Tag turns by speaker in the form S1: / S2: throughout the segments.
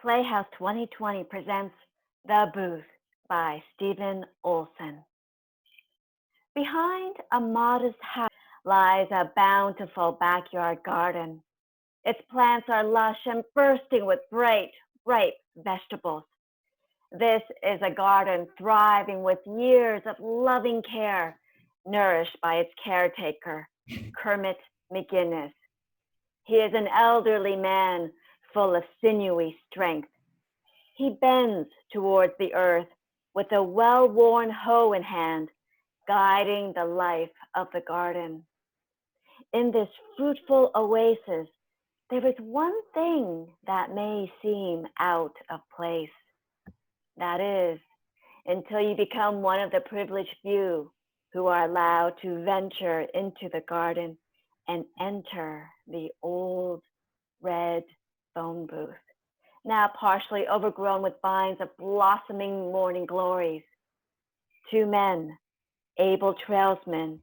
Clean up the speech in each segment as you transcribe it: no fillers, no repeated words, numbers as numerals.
S1: Playhouse 2020 presents The Booth by Stephen Olson. Behind a modest house lies a bountiful backyard garden. Its plants are lush and bursting with bright, ripe vegetables. This is a garden thriving with years of loving care, nourished by its caretaker, Kermit McGinnis. He is an elderly man full of sinewy strength. He bends towards the earth with a well-worn hoe in hand, guiding the life of the garden. In this fruitful oasis, there is one thing that may seem out of place. That is, until you become one of the privileged few who are allowed to venture into the garden and enter the old red phone booth, now partially overgrown with vines of blossoming morning glories. Two men, Abel Trailsman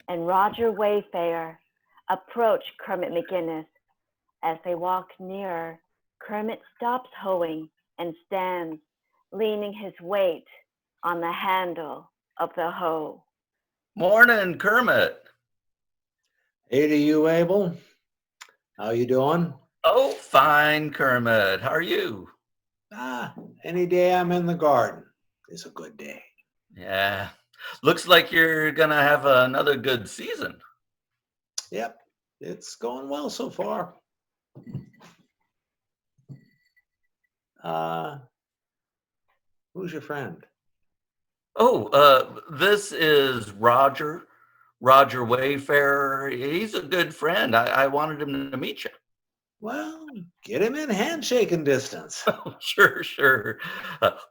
S1: and Roger Wayfarer, approach Kermit McGinnis. As they walk nearer, Kermit stops hoeing and stands, leaning his weight on the handle of the hoe.
S2: Morning, Kermit.
S3: Hey to you, Abel. How you doing?
S2: Oh, fine, Kermit. How are you?
S3: Any day I'm in the garden is a good day.
S2: Yeah. Looks like you're gonna have another good season.
S3: Yep, it's going well so far. Uh, who's your friend?
S2: This is Roger Wayfarer. He's a good friend. I wanted him to meet you.
S3: Well, get him in handshaking distance.
S2: Oh, sure.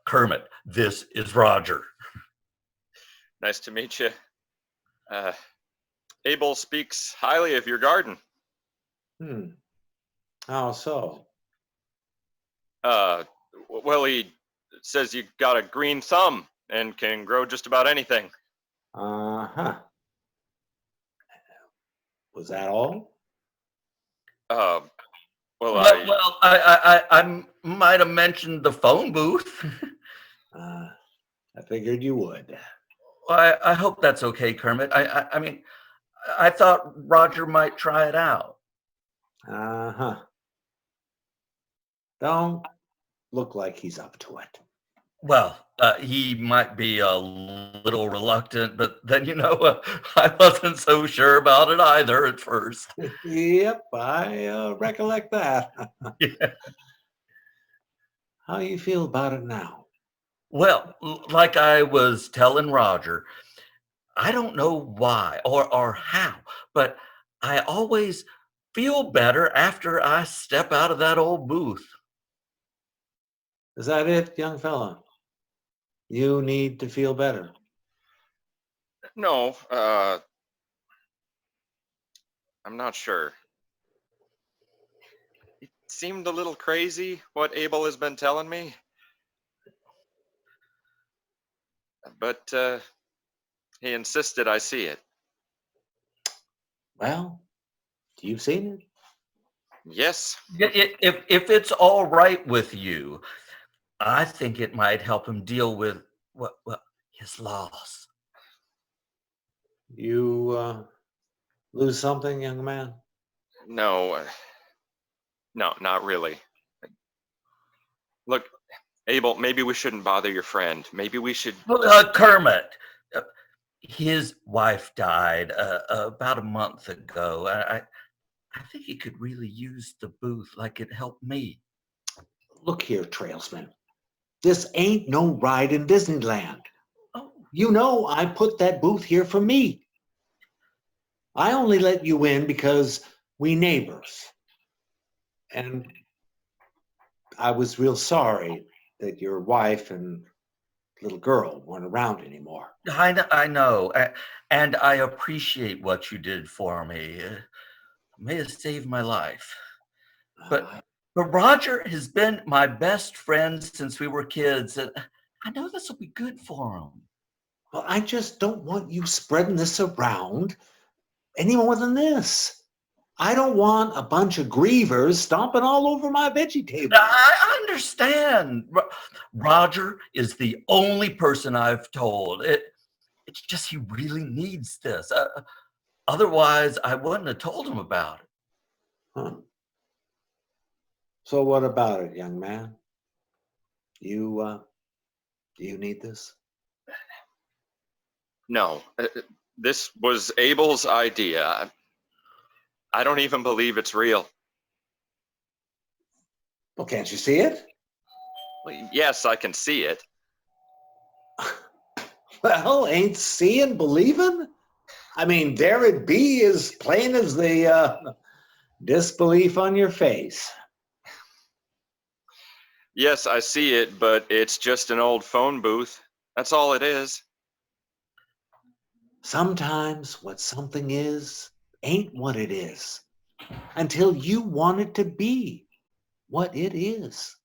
S2: Kermit, this is Roger.
S4: Nice to meet you. Abel speaks highly of your garden.
S3: How so?
S4: Well, he says you got a green thumb and can grow just about anything.
S3: Uh-huh. Was that all?
S4: Uh, well,
S2: I might have mentioned the phone booth.
S3: I figured you would.
S2: I hope that's okay, Kermit. I mean, I thought Roger might try it out.
S3: Uh-huh. Don't look like he's up to it.
S2: Well, he might be a little reluctant, but then, I wasn't so sure about it either at first.
S3: Yep, I recollect that.
S2: Yeah.
S3: How you feel about it now?
S2: Well, like I was telling Roger, I don't know why or how, but I always feel better after I step out of that old booth.
S3: Is that it, young fella? You need to feel better.
S4: no, I'm not sure. It seemed a little crazy what Abel has been telling me. But he insisted I see it.
S3: Well, you've seen it.
S4: Yes.
S2: If it's all right with you, I think it might help him deal with his loss.
S3: You lose something, young man?
S4: No, no, not really. Look, Abel, maybe we shouldn't bother your friend. Maybe we should.
S2: Kermit, uh, his wife died about a month ago. I think he could really use the booth like it helped me.
S3: Look here, Trailsman. This ain't no ride in Disneyland.
S2: Oh,
S3: You know I put that booth here for me. I only let you in because we neighbors. And I was real sorry that your wife and little girl weren't around anymore.
S2: I know, and I appreciate what you did for me. May have saved my life. But Roger has been my best friend since we were kids, and I know this will be good for him.
S3: Well, I just don't want you spreading this around any more than this. I don't want a bunch of grievers stomping all over my veggie table.
S2: I understand. Roger is the only person I've told. It's just he really needs this. Otherwise, I wouldn't have told him about it.
S3: Huh. So what about it, young man? You need this?
S4: No, this was Abel's idea. I don't even believe it's real.
S3: Well, can't you see it?
S4: Well, yes, I can see it.
S3: Well, ain't seeing believing? I mean, there it be as plain as the disbelief on your face.
S4: Yes, I see it, but it's just an old phone booth. That's all it is.
S3: Sometimes what something is ain't what it is until you want it to be what it is.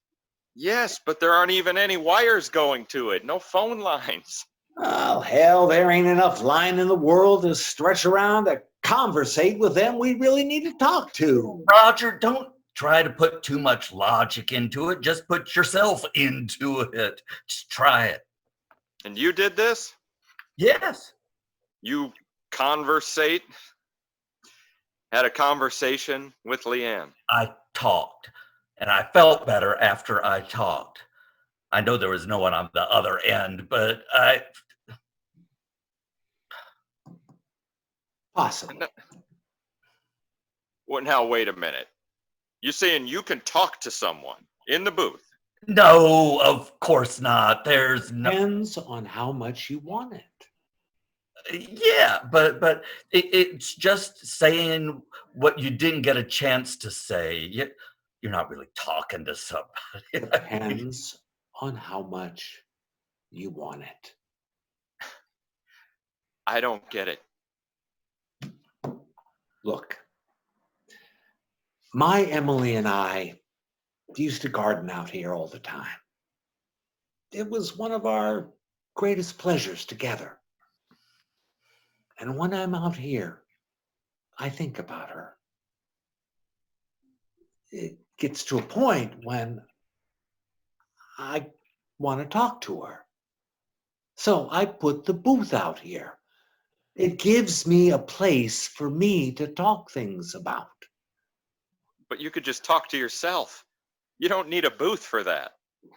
S4: Yes, but there aren't even any wires going to it. No phone lines.
S3: Oh, hell, there ain't enough line in the world to stretch around to conversate with them we really need to talk to.
S2: Roger, don't try to put too much logic into it. Just put yourself into it. Just try it.
S4: And you did this?
S2: Yes.
S4: You conversate? Had a conversation with Leanne.
S2: I talked, and I felt better after I talked. I know there was no one on the other end, but
S3: Possibly.
S4: Well, now, wait a minute. You saying you can talk to someone in the booth?
S2: no, of course not. There's no.
S3: Depends on how much you want it.
S2: Yeah, but it's just saying what you didn't get a chance to say. You're not really talking to somebody.
S3: Depends on how much you want it.
S4: I don't get it.
S3: Look, my Emily and I used to garden out here all the time. It was one of our greatest pleasures together. And when I'm out here, I think about her. It gets to a point when I want to talk to her. So I put the booth out here. It gives me a place for me to talk things about.
S4: But you could just talk to yourself. You don't need a booth for that.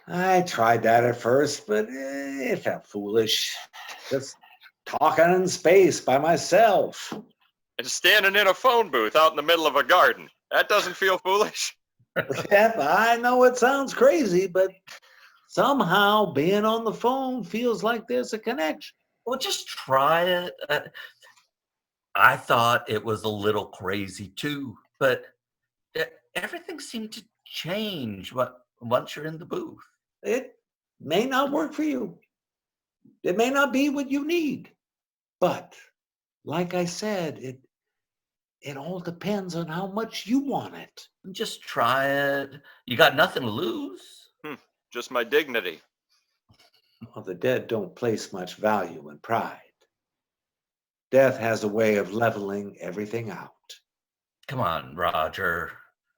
S3: I tried that at first, but it felt foolish. Just talking in space by myself.
S4: And standing in a phone booth out in the middle of a garden. That doesn't feel foolish.
S3: Yep, I know it sounds crazy, but somehow being on the phone feels like there's a connection.
S2: Well, just try it. I thought it was a little crazy too, but everything seemed to change once you're in the booth.
S3: It may not work for you. It may not be what you need. But like I said, it all depends on how much you want it.
S2: Just try it. You got nothing to lose.
S4: Just my dignity.
S3: Well, the dead don't place much value in pride. Death has a way of leveling everything out.
S2: Come on, Roger.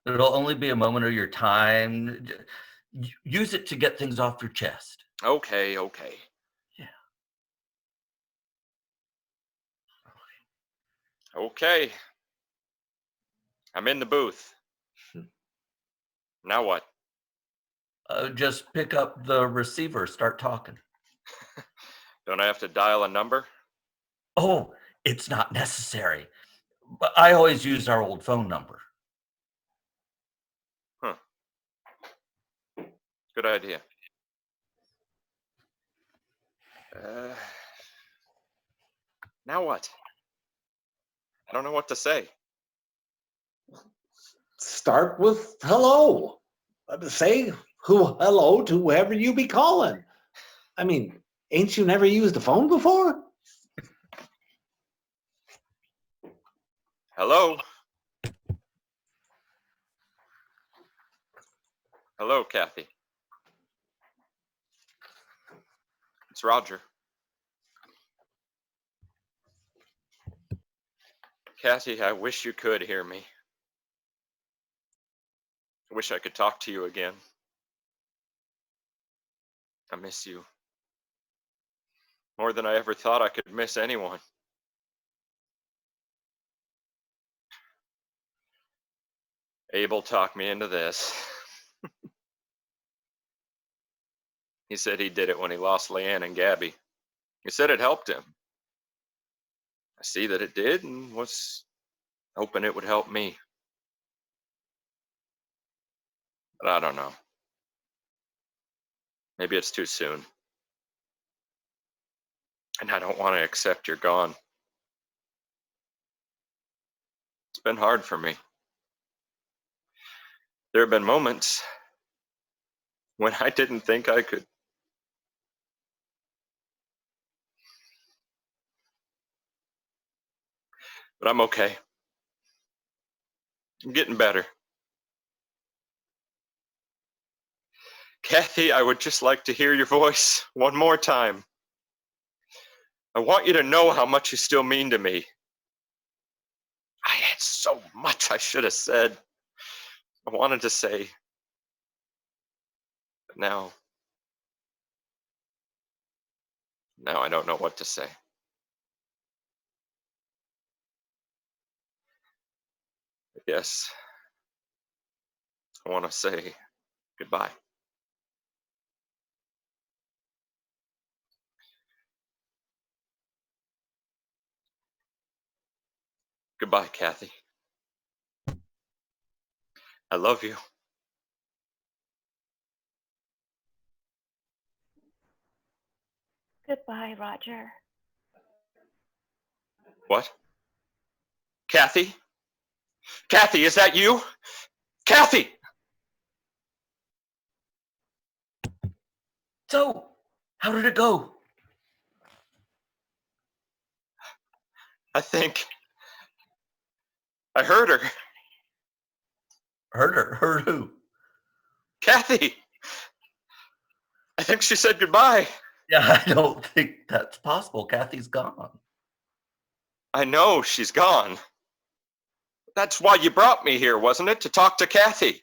S2: It'll only be a moment of your time. Use it to get things off your chest.
S4: Okay.
S2: Yeah.
S4: Okay. I'm in the booth. Now what?
S2: Just pick up the receiver, start talking.
S4: Don't I have to dial a number?
S2: Oh, it's not necessary. But I always use our old phone number.
S4: Good idea. Now what? I don't know what to say.
S3: Start with hello. Say hello to whoever you be calling. I mean, ain't you never used a phone before?
S4: Hello? Hello, Kathy. It's Roger. Kathy, I wish you could hear me. I wish I could talk to you again. I miss you more than I ever thought I could miss anyone. Abel talked me into this. He said he did it when he lost Leanne and Gabby. He said it helped him. I see that it did and was hoping it would help me. But I don't know. Maybe it's too soon. And I don't want to accept you're gone. It's been hard for me. There have been moments when I didn't think I could. But I'm okay. I'm getting better. Kathy, I would just like to hear your voice one more time. I want you to know how much you still mean to me. I had so much I should have said. I wanted to say. But now I don't know what to say. I guess I want to say goodbye. Goodbye, Kathy. I love you.
S1: Goodbye, Roger.
S4: What? Kathy? Kathy, is that you? Kathy!
S2: So, how did it go?
S4: I think I heard her.
S2: Heard her? Heard who?
S4: Kathy! I think she said goodbye.
S2: Yeah, I don't think that's possible. Kathy's gone.
S4: I know she's gone. That's why you brought me here, wasn't it? To talk to Kathy.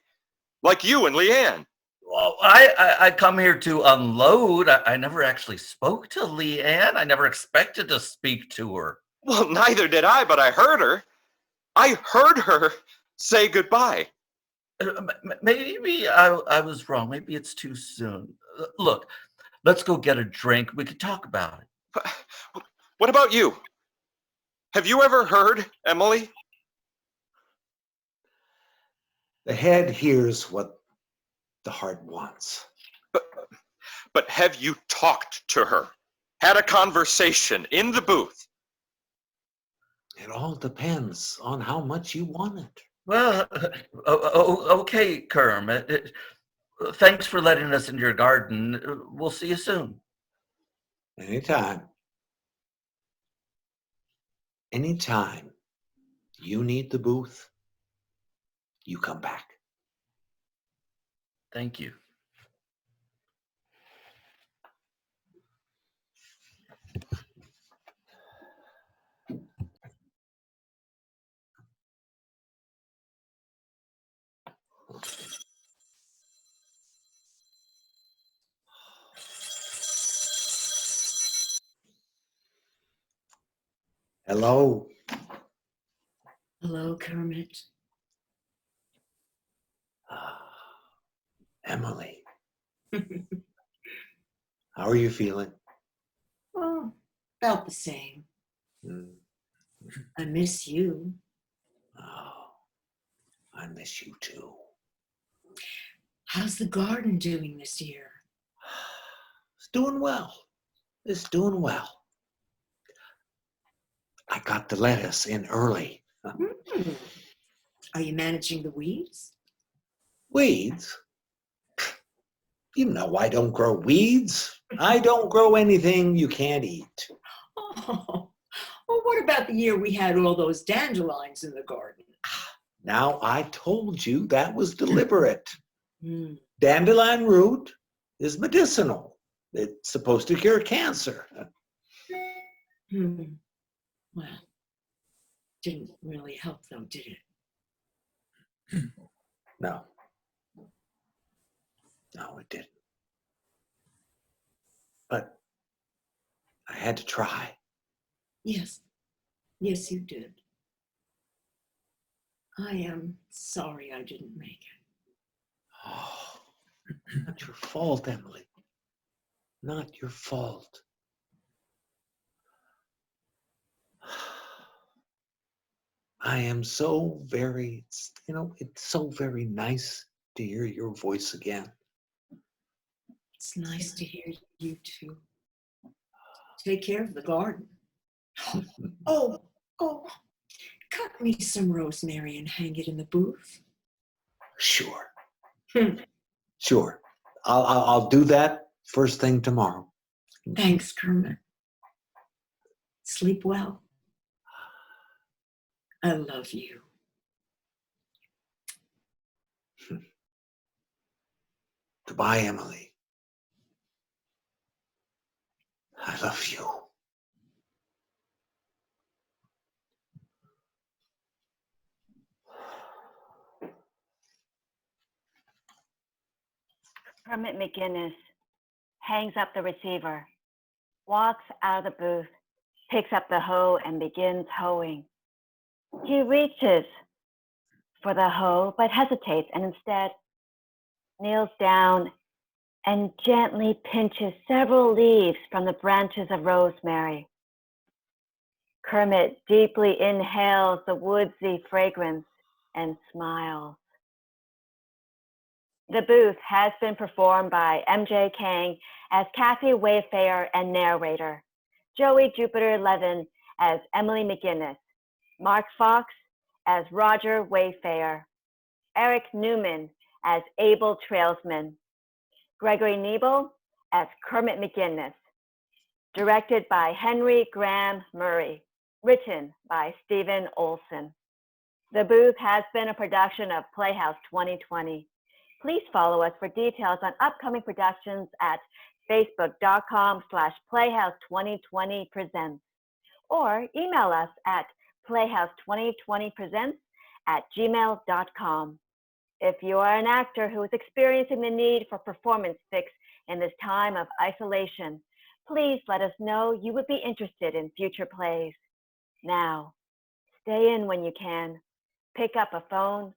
S4: Like you and Leanne.
S2: Well, I come here to unload. I never actually spoke to Leanne. I never expected to speak to her.
S4: Well, neither did I, but I heard her. I heard her say goodbye.
S2: Maybe I was wrong. Maybe it's too soon. Look, let's go get a drink. We could talk about it.
S4: But what about you? Have you ever heard Emily?
S3: The head hears what the heart wants.
S4: But have you talked to her? Had a conversation in the booth?
S3: It all depends on how much you want it.
S2: Well, okay, Kermit. Thanks for letting us into your garden. We'll see you soon.
S3: Anytime. Anytime you need the booth, you come back.
S2: Thank you.
S3: Hello.
S5: Hello, Kermit.
S3: Emily. How are you feeling?
S5: Oh, about the same.
S3: Mm.
S5: I miss you.
S3: Oh, I miss you too.
S5: How's the garden doing this year?
S3: It's doing well. It's doing well. I got the lettuce in early.
S5: Hmm. Are you managing the weeds?
S3: Weeds? You know I don't grow weeds. I don't grow anything you can't eat.
S5: Oh, well, what about the year we had all those dandelions in the garden?
S3: Now, I told you that was deliberate.
S5: Hmm.
S3: Dandelion root is medicinal. It's supposed to cure cancer.
S5: Hmm. Well, didn't really help though, did it?
S3: No, No, it didn't. But I had to try.
S5: Yes. Yes, you did. I am sorry I didn't make it.
S3: Oh, not your fault, Emily. Not your fault. I am so very, it's so very nice to hear your voice again.
S5: It's nice to hear you too. Take care of the garden. Oh, cut me some rosemary and hang it in the booth.
S3: Sure.
S5: Hmm.
S3: Sure. I'll do that first thing tomorrow.
S5: Thanks, Kermit. Sleep well. I love you.
S3: Goodbye, Emily. I love you.
S1: Kermit McGinnis hangs up the receiver, walks out of the booth, picks up the hoe and begins hoeing. He reaches for the hoe, but hesitates and instead kneels down and gently pinches several leaves from the branches of rosemary. Kermit deeply inhales the woodsy fragrance and smiles. The booth has been performed by MJ Kang as Kathy Wayfair and narrator, Joey Jupiter Levin as Emily McGinnis, Mark Fox as Roger Wayfair, Eric Newman as Abel Trailsman, Gregory Nebel as Kermit McGinnis, directed by Henry Graham Murray, written by Stephen Olson. The booth has been a production of Playhouse 2020. Please follow us for details on upcoming productions at facebook.com/Playhouse2020presents or email us at playhouse2020presents@gmail.com. If you are an actor who is experiencing the need for performance fix in this time of isolation, please let us know you would be interested in future plays. Now, stay in when you can, pick up a phone,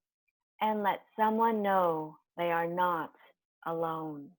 S1: and let someone know they are not alone.